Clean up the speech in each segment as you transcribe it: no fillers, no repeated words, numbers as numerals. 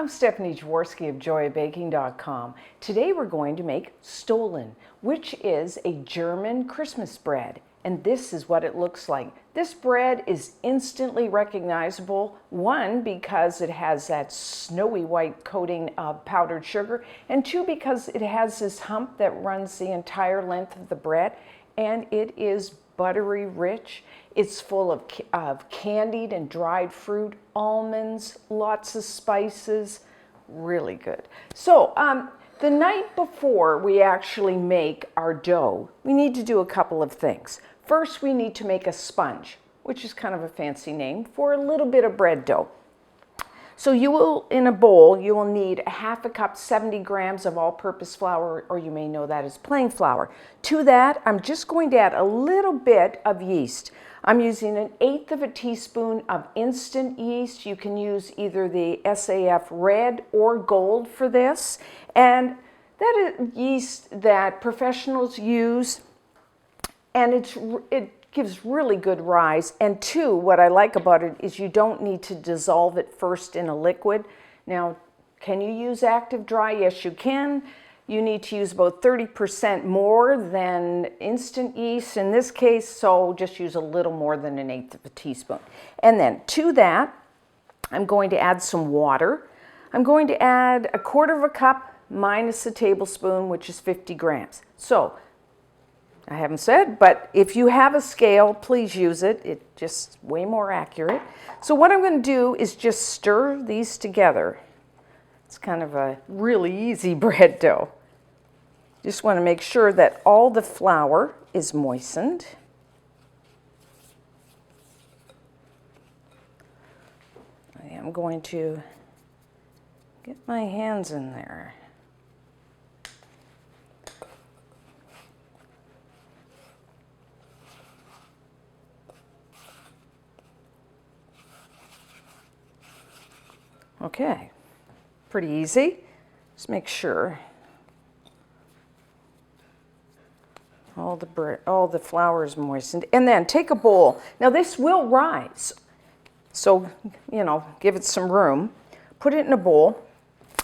I'm Stephanie Jaworski of joyofbaking.com. Today we're going to make Stollen, which is a German Christmas bread. And this is what it looks like. This bread is instantly recognizable, one, because it has that snowy white coating of powdered sugar, and two, because it has this hump that runs the entire length of the bread, and it is buttery rich. It's full of candied and dried fruit, almonds, lots of spices, really good. So the night before we actually make our dough, we need to do a couple of things. First, we need to make a sponge, which is kind of a fancy name for a little bit of bread dough. So you will, in a bowl, you will need a half a cup, 70 grams of all-purpose flour, or you may know that as plain flour. To that, I'm just going to add a little bit of yeast. I'm using 1/8 of a teaspoon of instant yeast. You can use either the SAF red or gold for this. And that is yeast that professionals use, and it gives really good rise. And two, what I like about it is you don't need to dissolve it first in a liquid. Now, can you use active dry? Yes, you can. You need to use about 30% more than instant yeast in this case, so just use a little more than 1/8 of a teaspoon. And then to that, I'm going to add some water. I'm going to add 1/4 cup minus a tablespoon, which is 50 grams. So, I haven't said, but if you have a scale, please use it. It's just way more accurate. So what I'm going to do is just stir these together. It's kind of a really easy bread dough. Just want to make sure that all the flour is moistened. I am going to get my hands in there. Okay, pretty easy. Just make sure all the flour is moistened. And then take a bowl. Now this will rise, so give it some room. Put it in a bowl,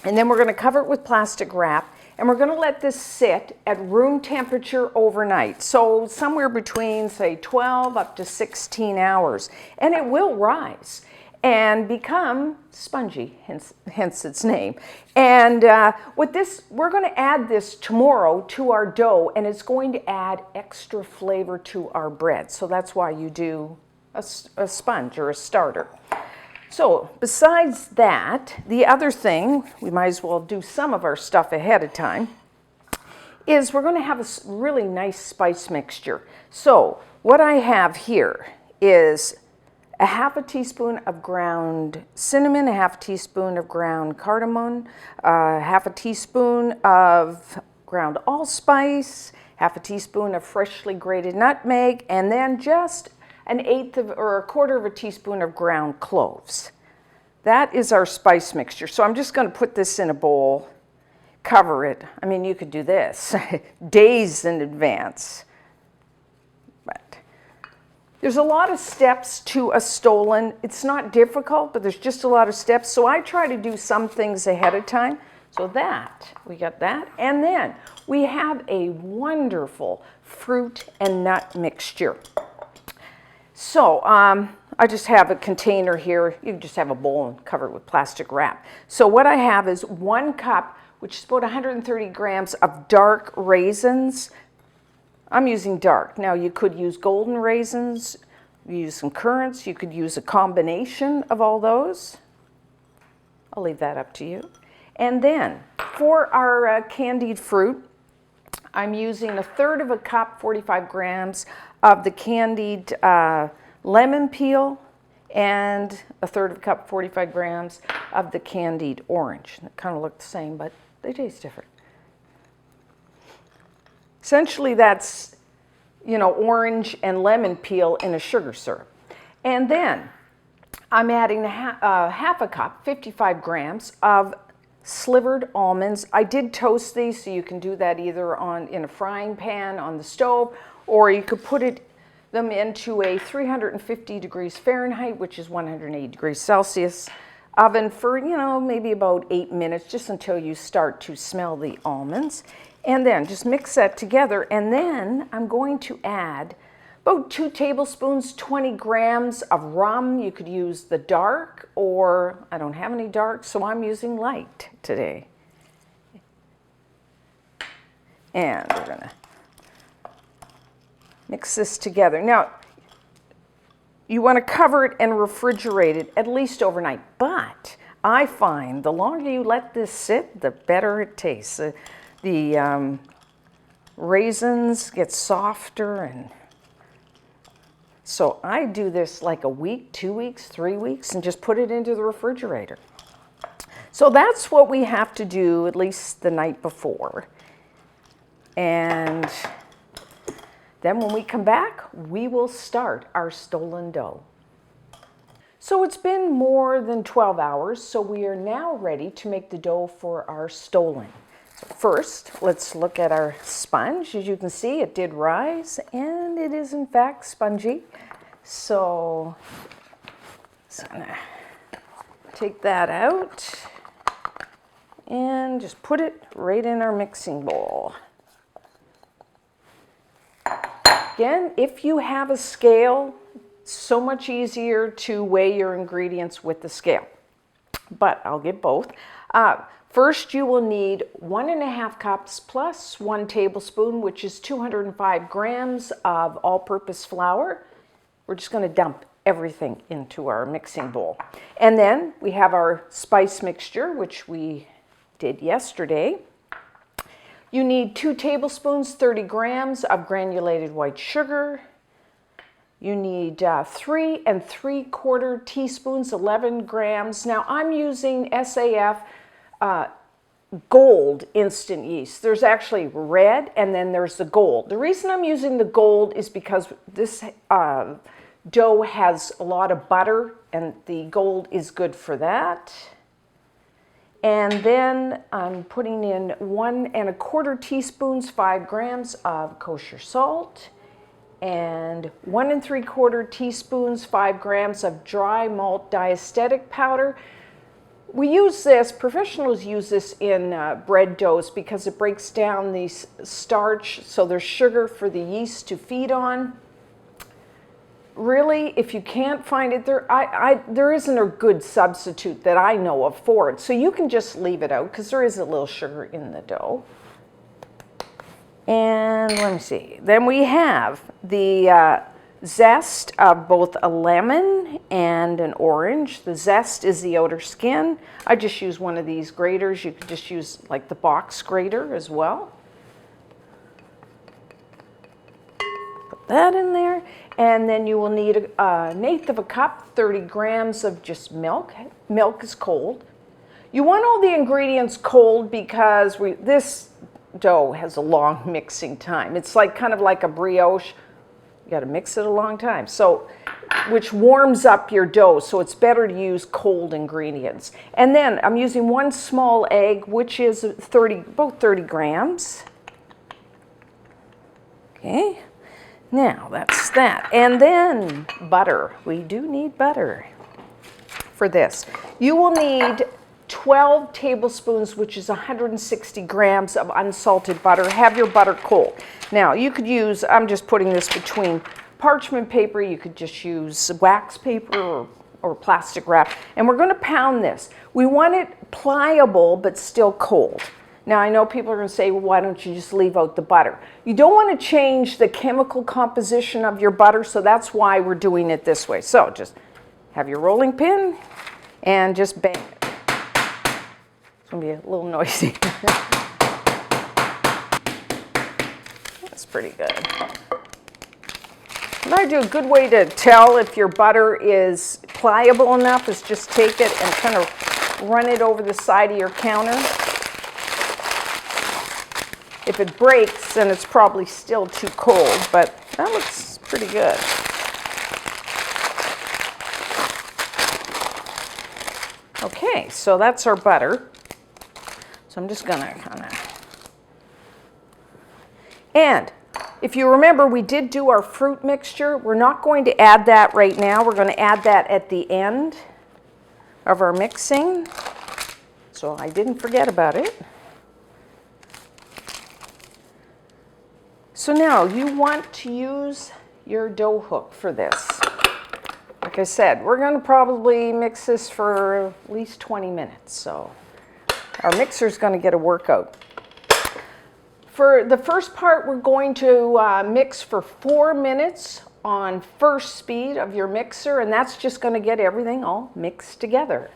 and then we're going to cover it with plastic wrap, and we're going to let this sit at room temperature overnight. So somewhere between, say, 12 up to 16 hours, and it will rise and become spongy, hence its name. And with this, we're going to add this tomorrow to our dough, and it's going to add extra flavor to our bread. So that's why you do a sponge or a starter. So besides that, the other thing, we might as well do some of our stuff ahead of time, is we're going to have a really nice spice mixture. So what I have here is 1/2 teaspoon of ground cinnamon, 1/2 teaspoon of ground cardamom, 1/2 teaspoon of ground allspice, 1/2 teaspoon of freshly grated nutmeg, and then just 1/4 teaspoon of ground cloves. That is our spice mixture. So I'm just going to put this in a bowl, cover it. I mean, you could do this days in advance. There's a lot of steps to a Stollen. It's not difficult, but there's just a lot of steps. So I try to do some things ahead of time. So we got that. And then we have a wonderful fruit and nut mixture. So I just have a container here. You can just have a bowl and cover it with plastic wrap. So what I have is 1 cup, which is about 130 grams of dark raisins. I'm using dark. Now you could use golden raisins, use some currants, you could use a combination of all those. I'll leave that up to you. And then for our candied fruit, I'm using 1/3 cup, 45 grams of the candied lemon peel, and 1/3 cup, 45 grams of the candied orange. They kind of look the same, but they taste different. Essentially, that's, orange and lemon peel in a sugar syrup. And then I'm adding 1/2 cup, 55 grams of slivered almonds. I did toast these, so you can do that either in a frying pan on the stove, or you could put them into a 350 degrees Fahrenheit, which is 180 degrees Celsius oven for, maybe about 8 minutes, just until you start to smell the almonds. And then just mix that together. And then I'm going to add about 2 tablespoons, 20 grams of rum. You could use the dark, or I don't have any dark, so I'm using light today. And we're gonna mix this together. Now, you want to cover it and refrigerate it at least overnight. But I find the longer you let this sit, the better it tastes. The raisins get softer, and so I do this like a week, 2 weeks, 3 weeks, and just put it into the refrigerator. So that's what we have to do at least the night before. And then when we come back, we will start our Stollen dough. So it's been more than 12 hours, so we are now ready to make the dough for our Stollen. So first, let's look at our sponge. As you can see, it did rise, and it is in fact spongy. So I'm gonna take that out and just put it right in our mixing bowl. Again, if you have a scale, it's so much easier to weigh your ingredients with the scale, but I'll get both. First, you will need 1.5 cups plus 1 tablespoon, which is 205 grams of all-purpose flour. We're just going to dump everything into our mixing bowl. And then we have our spice mixture, which we did yesterday. You need 2 tablespoons, 30 grams of granulated white sugar. You need 3 3/4 teaspoons, 11 grams. Now I'm using SAF gold instant yeast. There's actually red, and then there's the gold. The reason I'm using the gold is because this dough has a lot of butter, and the gold is good for that. And then I'm putting in 1 1/4 teaspoons, 5 grams of kosher salt, and 1 3/4 teaspoons, 5 grams of dry malt diastatic powder. We use this, professionals use this in bread doughs because it breaks down the starch, so there's sugar for the yeast to feed on. Really, if you can't find it, there isn't a good substitute that I know of for it. So you can just leave it out because there is a little sugar in the dough. And let me see. Then we have the zest of both a lemon and an orange. The zest is the outer skin. I just use one of these graters. You could just use like the box grater as well. Put that in there. And then you will need 1/8 cup, 30 grams of just milk. Milk is cold. You want all the ingredients cold because this dough has a long mixing time. It's like kind of like a brioche. You got to mix it a long time. So, which warms up your dough. So it's better to use cold ingredients. And then I'm using 1 small egg, which is about 30 grams. Okay. Now, that's that. And then butter. We do need butter for this. You will need 12 tablespoons, which is 160 grams of unsalted butter. Have your butter cold. Now, you could use, I'm just putting this between parchment paper. You could just use wax paper or plastic wrap. And we're going to pound this. We want it pliable, but still cold. Now, I know people are going to say, well, why don't you just leave out the butter? You don't want to change the chemical composition of your butter, so that's why we're doing it this way. So just have your rolling pin and just bang it. It's going to be a little noisy. That's pretty good. What I do, a good way to tell if your butter is pliable enough is just take it and kind of run it over the side of your counter. If it breaks, then it's probably still too cold, but that looks pretty good. Okay, so that's our butter. So I'm just gonna and if you remember, we did do our fruit mixture. We're not going to add that right now. We're going to add that at the end. of our mixing, so I didn't forget about it. So now you want to use your dough hook for this. Like I said, we're going to probably mix this for at least 20 minutes, so our mixer's going to get a workout. For the first part, we're going to mix for 4 minutes on first speed of your mixer, and that's just going to get everything all mixed together.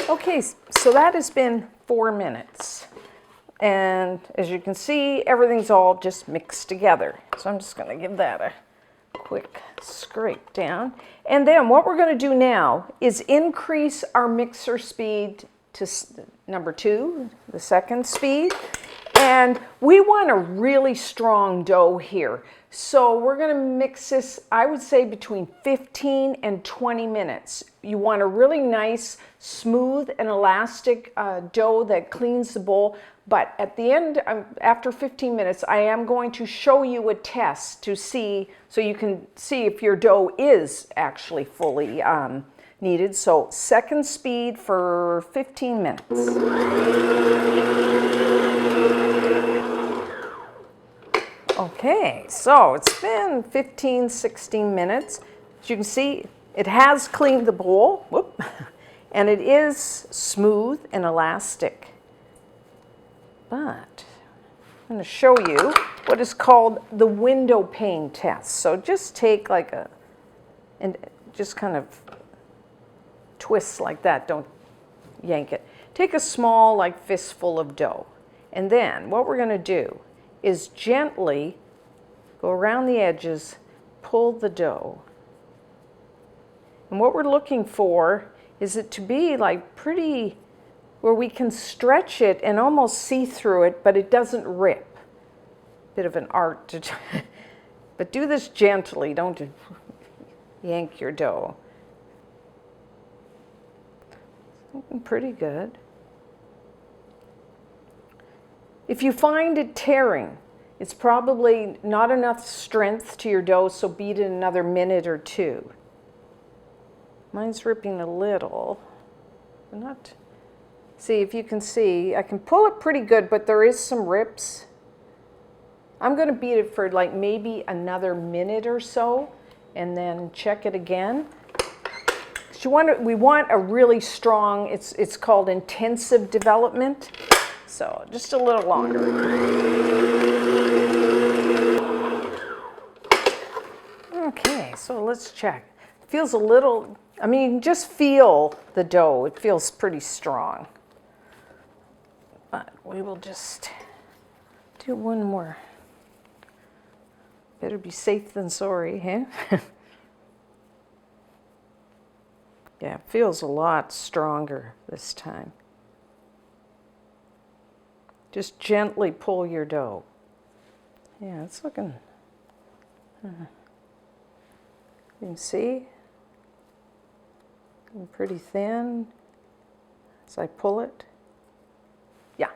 Okay, so that has been 4 minutes. And as you can see, everything's all just mixed together. So I'm just going to give that a quick scrape down. And then what we're going to do now is increase our mixer speed to number 2, the second speed. And we want a really strong dough here. So we're going to mix this, I would say, between 15 and 20 minutes. You want a really nice, smooth and elastic dough that cleans the bowl. But at the end, after 15 minutes, I am going to show you a test to see, so you can see if your dough is actually fully kneaded. So second speed for 15 minutes. Okay, so it's been 15, 16 minutes. As you can see, it has cleaned the bowl, whoop, and it is smooth and elastic. But I'm going to show you what is called the window pane test. So just take like and just kind of twist like that, don't yank it. Take a small like fistful of dough, and then what we're going to do is gently go around the edges, pull the dough. And what we're looking for is it to be like pretty, where we can stretch it and almost see through it, but it doesn't rip. Bit of an art to but do this gently, don't yank your dough. Looking pretty good. If you find it tearing, it's probably not enough strength to your dough, so beat it another minute or 2. Mine's ripping a little, but not. See, if you can see, I can pull it pretty good, but there is some rips. I'm going to beat it for like maybe another minute or so, and then check it again. We want a really strong, it's called intensive development. So just a little longer. Okay, so let's check. It feels a little, I mean, just feel the dough. It feels pretty strong. But we will just do one more. Better be safe than sorry, huh? Yeah, it feels a lot stronger this time. Just gently pull your dough. Yeah, it's looking, you can see, I'm pretty thin as I pull it. Yeah,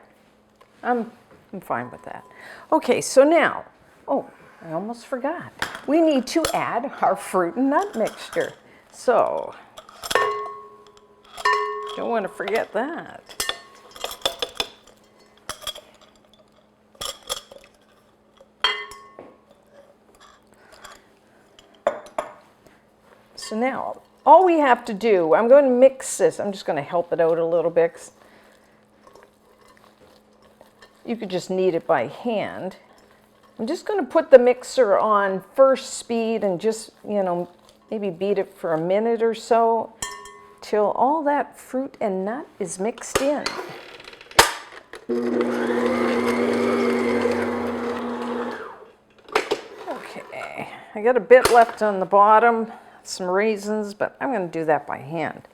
I'm fine with that. Okay, so now, oh, I almost forgot. We need to add our fruit and nut mixture. So, don't want to forget that. So now, all we have to do, I'm going to mix this. I'm just going to help it out a little bit. You could just knead it by hand. I'm just going to put the mixer on first speed and just, maybe beat it for a minute or so till all that fruit and nut is mixed in. Okay, I got a bit left on the bottom. Some raisins, but I'm going to do that by hand.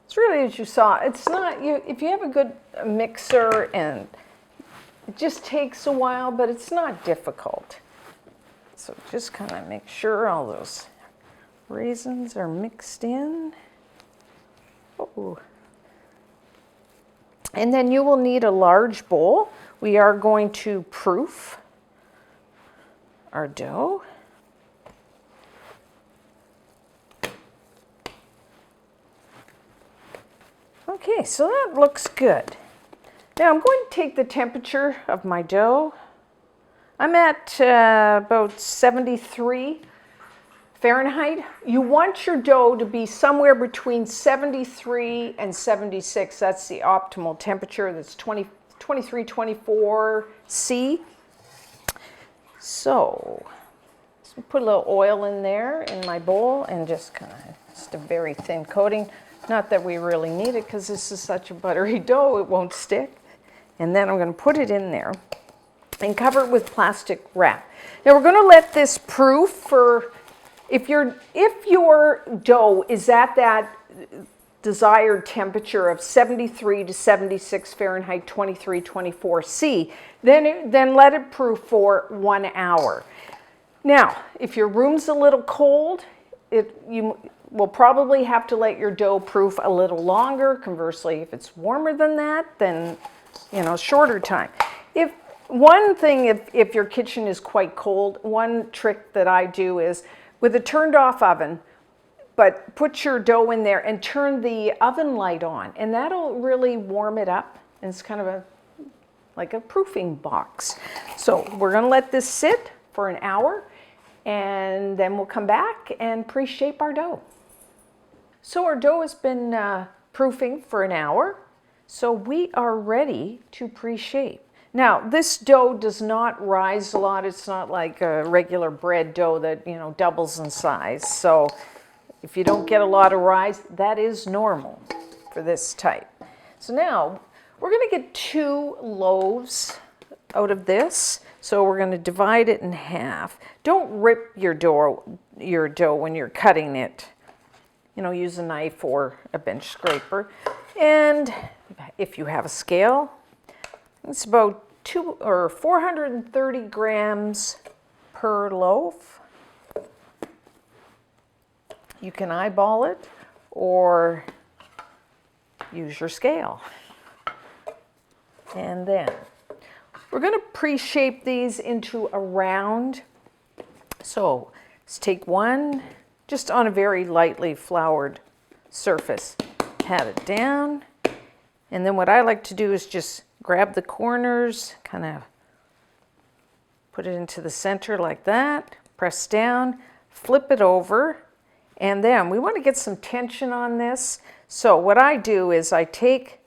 It's really, as you saw, it's not, if you have a good mixer, and it just takes a while, but it's not difficult. So just kind of make sure all those raisins are mixed in. Oh. And then you will need a large bowl. We are going to proof our dough. Okay, so that looks good. Now I'm going to take the temperature of my dough. I'm at about 73 Fahrenheit. You want your dough to be somewhere between 73 and 76. That's the optimal temperature. That's 23, 24 C. So put a little oil in there in my bowl and just kind of just a very thin coating. Not that we really need it because this is such a buttery dough, it won't stick. And then I'm going to put it in there and cover it with plastic wrap. Now we're going to let this proof for, if your dough is at that desired temperature of 73 to 76 Fahrenheit, 23, 24 C, then let it proof for 1 hour. Now, if your room's a little cold, you will probably have to let your dough proof a little longer. Conversely, if it's warmer than that, then shorter time. If your kitchen is quite cold, one trick that I do is with a turned off oven, but put your dough in there and turn the oven light on, and that'll really warm it up. And it's kind of like a proofing box. So we're going to let this sit for an hour, and then we'll come back and pre-shape our dough. So our dough has been proofing for an hour, so we are ready to pre-shape. Now, this dough does not rise a lot. It's not like a regular bread dough that, doubles in size. So if you don't get a lot of rise, that is normal for this type. So now we're going to get 2 loaves out of this. So we're going to divide it in half. Don't rip your dough when you're cutting it. Use a knife or a bench scraper. And if you have a scale, it's about 430 grams per loaf. You can eyeball it or use your scale. And then we're going to pre-shape these into a round. So let's take one just on a very lightly floured surface. Pat it down. And then what I like to do is just grab the corners, kind of put it into the center like that, press down, flip it over, and then we want to get some tension on this. So what I do is I take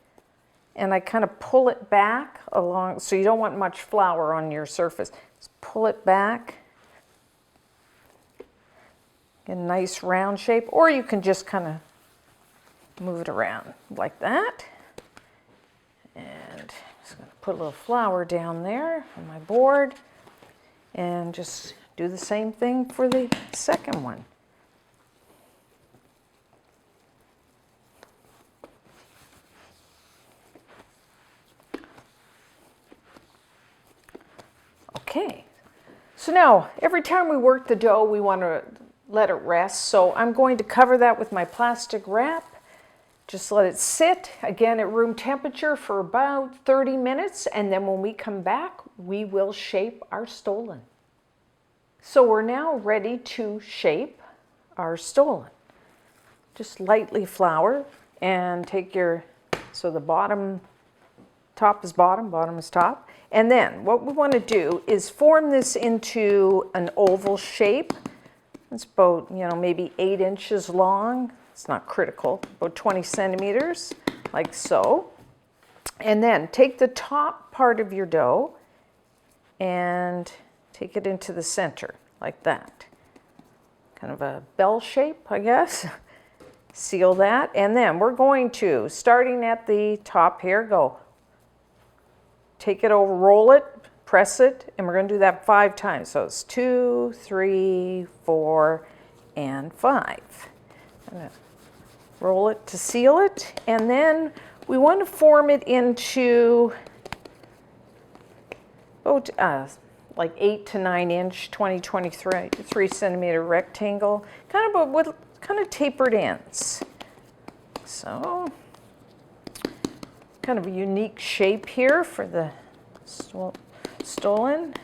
and I kind of pull it back along, so you don't want much flour on your surface. Just pull it back. Get a nice round shape, or you can just kind of move it around like that. And just going to put a little flour down there on my board and just do the same thing for the second one. Okay, so now every time we work the dough, we want to let it rest. So I'm going to cover that with my plastic wrap. Just let it sit, again, at room temperature for about 30 minutes. And then when we come back, we will shape our Stollen. So we're now ready to shape our Stollen. Just lightly flour and take so the top is bottom, bottom is top. And then what we want to do is form this into an oval shape. It's about, maybe 8 inches long. It's not critical, about 20 centimeters, like so. And then take the top part of your dough and take it into the center, like that. Kind of a bell shape, I guess. Seal that. And then we're going to, starting at the top here, take it over, roll it, press it, and we're going to do that 5 times. So it's 2, 3, 4, and 5. I'm going to roll it to seal it, and then we want to form it into like 8 to 9 inch, 23 centimeter rectangle, kind of with kind of tapered ends. So, kind of a unique shape here for the Stollen.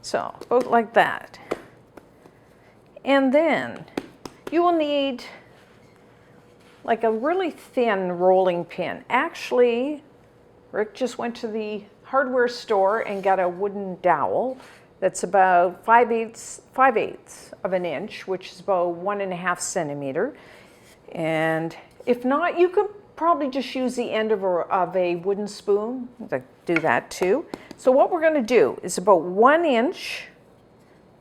So, about like that. And then you will need like a really thin rolling pin. Actually, Rick just went to the hardware store and got a wooden dowel that's about 5/8 of an inch, which is about 1.5 centimeter. And if not, you could probably just use the end of a wooden spoon to do that too. So what we're going to do is about 1 inch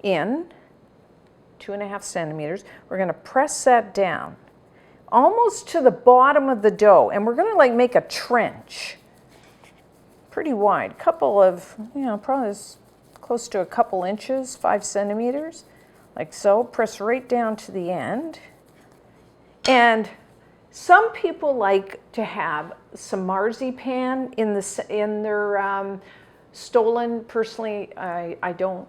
in, 2.5 centimeters. We're going to press that down almost to the bottom of the dough, and we're going to like make a trench pretty wide, couple of, probably as close to a couple inches, 5 centimeters, like so. Press right down to the end. And some people like to have some marzipan in their Stollen. Personally, I don't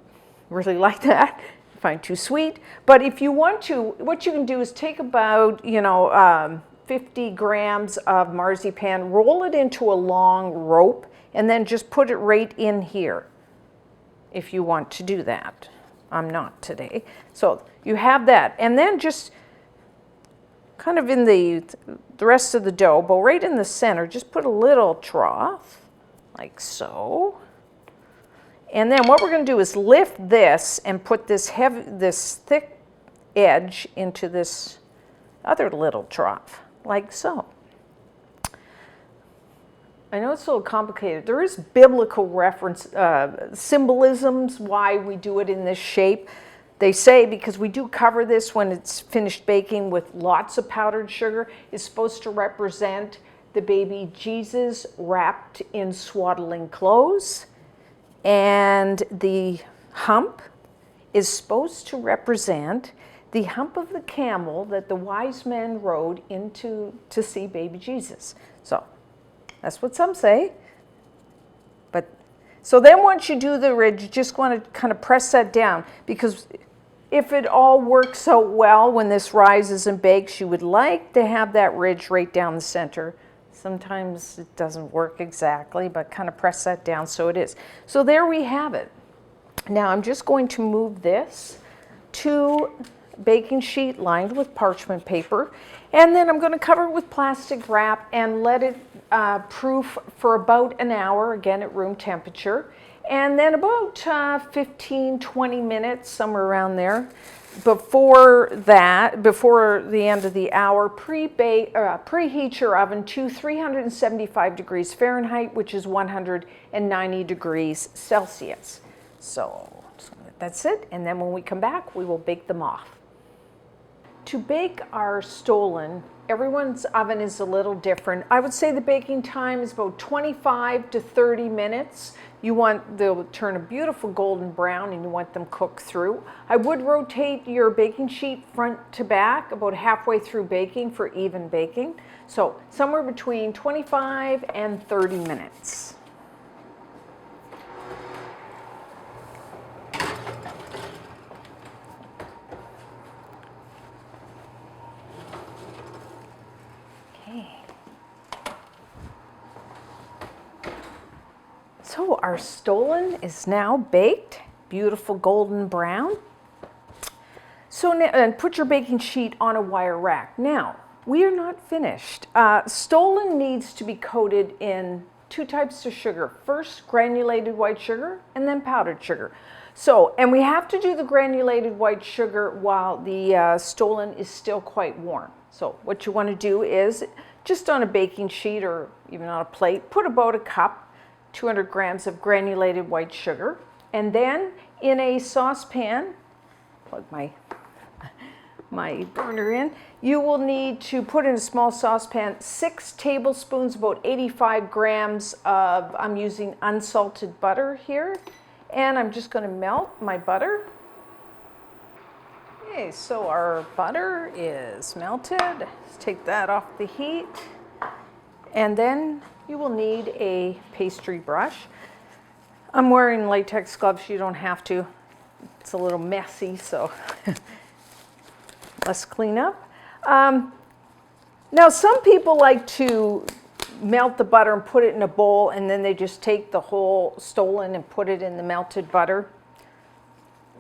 really like that. I find too sweet. But if you want to, what you can do is take about 50 grams of marzipan, roll it into a long rope, and then just put it right in here if you want to do that. I'm not today. So you have that. And then just kind of in the rest of the dough, but right in the center, just put a little trough, like so. And then what we're going to do is lift this and put this thick edge into this other little trough, like so. I know it's a little complicated. There is biblical reference, symbolisms why we do it in this shape. They say because we do cover this when it's finished baking with lots of powdered sugar. It's supposed to represent the baby Jesus wrapped in swaddling clothes. And the hump is supposed to represent the hump of the camel that the wise men rode into to see baby Jesus. So that's what some say. But so then once you do the ridge, you just want to kind of press that down, because if it all works so well when this rises and bakes, you would like to have that ridge right down the center. Sometimes it doesn't work exactly, but kind of press that down so it is. So there we have it. Now I'm just going to move this to a baking sheet lined with parchment paper, and then I'm going to cover it with plastic wrap and let it proof for about an hour, again at room temperature. And then about 15-20 minutes, somewhere around there, before the end of the hour, preheat your oven to 375 degrees Fahrenheit, which is 190 degrees Celsius. So that's it. And then when we come back, we will bake them off. To bake our Stollen, everyone's oven is a little different. I would say the baking time is about 25 to 30 minutes. They'll turn a beautiful golden brown, and you want them cooked through. I would rotate your baking sheet front to back about halfway through baking for even baking. So somewhere between 25 and 30 minutes. So our Stollen is now baked, beautiful golden brown. So and put your baking sheet on a wire rack. Now, we are not finished. Stollen needs to be coated in 2 types of sugar. First, granulated white sugar, and then powdered sugar. So, and we have to do the granulated white sugar while the Stollen is still quite warm. So what you want to do is, just on a baking sheet or even on a plate, put about a cup, 200 grams of granulated white sugar, and then in a saucepan, plug my burner in, you will need to put in a small saucepan 6 tablespoons, about 85 grams of, I'm using unsalted butter here, and I'm just going to melt my butter. Okay, so our butter is melted. Let's take that off the heat, and then you will need a pastry brush. I'm wearing latex gloves. You don't have to. It's a little messy, so let's clean up. Now, some people like to melt the butter and put it in a bowl, and then they just take the whole Stollen and put it in the melted butter.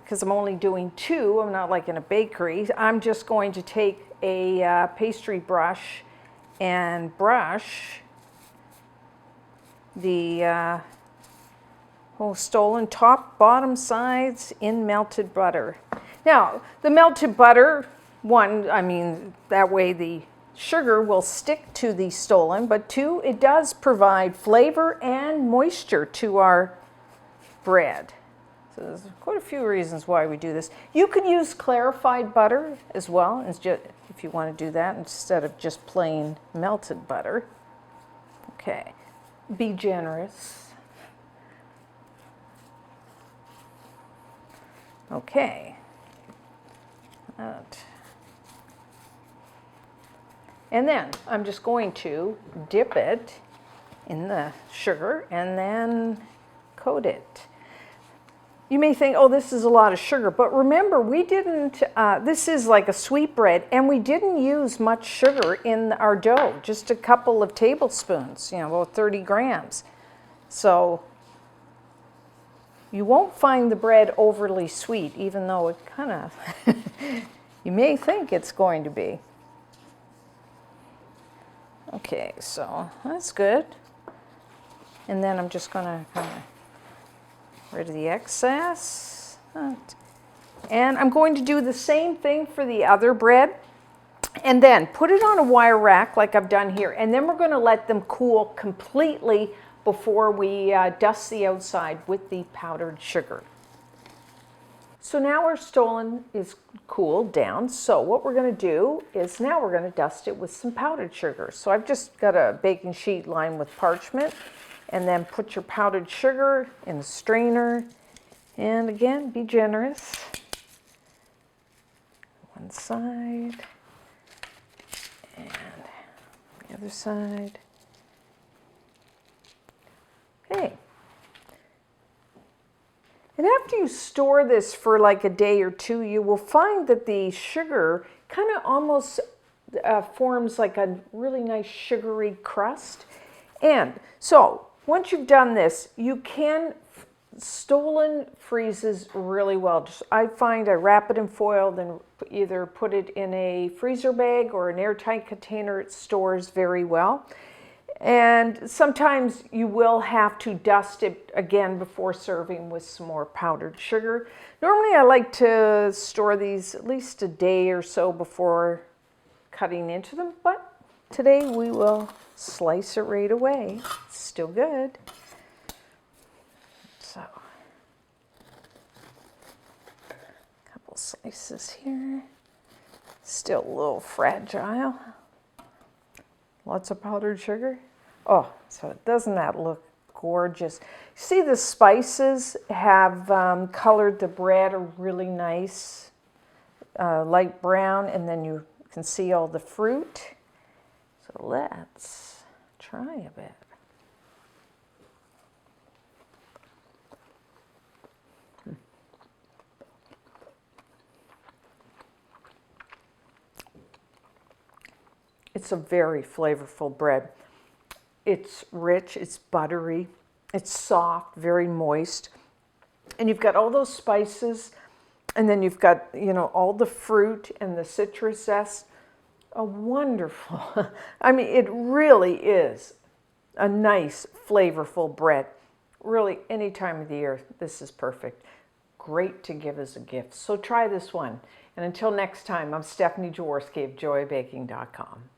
Because I'm only doing 2, I'm not like in a bakery. I'm just going to take a pastry brush and brush the whole Stollen top, bottom sides in melted butter. Now, the melted butter, one, I mean, that way the sugar will stick to the Stollen, but 2, it does provide flavor and moisture to our bread. So there's quite a few reasons why we do this. You can use clarified butter as well, if you want to do that, instead of just plain melted butter. Okay, be generous. Okay. And then I'm just going to dip it in the sugar and then coat it. You may think, oh, this is a lot of sugar, but remember, we didn't, this is like a sweetbread, and we didn't use much sugar in our dough, just a couple of tablespoons, about 30 grams. So you won't find the bread overly sweet, even though it kind of, you may think it's going to be. Okay, so that's good. And then I'm just going to kind of rid of the excess. And I'm going to do the same thing for the other bread. And then put it on a wire rack like I've done here. And then we're going to let them cool completely before we dust the outside with the powdered sugar. So now our Stollen is cooled down. So what we're going to do is now we're going to dust it with some powdered sugar. So I've just got a baking sheet lined with parchment, and then put your powdered sugar in a strainer. And again, be generous. One side and the other side. Okay. And after you store this for like a day or 2, you will find that the sugar kind of almost forms like a really nice sugary crust. And so once you've done this, you can, Stollen freezes really well. I find I wrap it in foil, then either put it in a freezer bag or an airtight container. It stores very well. And sometimes you will have to dust it again before serving with some more powdered sugar. Normally I like to store these at least a day or so before cutting into them, but today we will slice it right away. It's still good. So, a couple slices here. Still a little fragile. Lots of powdered sugar. Oh, so doesn't that look gorgeous? See, the spices have colored the bread a really nice light brown, and then you can see all the fruit. So let's try a bit. It's a very flavorful bread. It's rich, it's buttery, it's soft, very moist. And you've got all those spices, and then you've got, all the fruit and the citrus zest. A wonderful, I mean, it really is a nice, flavorful bread. Really, any time of the year, this is perfect. Great to give as a gift. So try this one. And until next time, I'm Stephanie Jaworski of joybaking.com.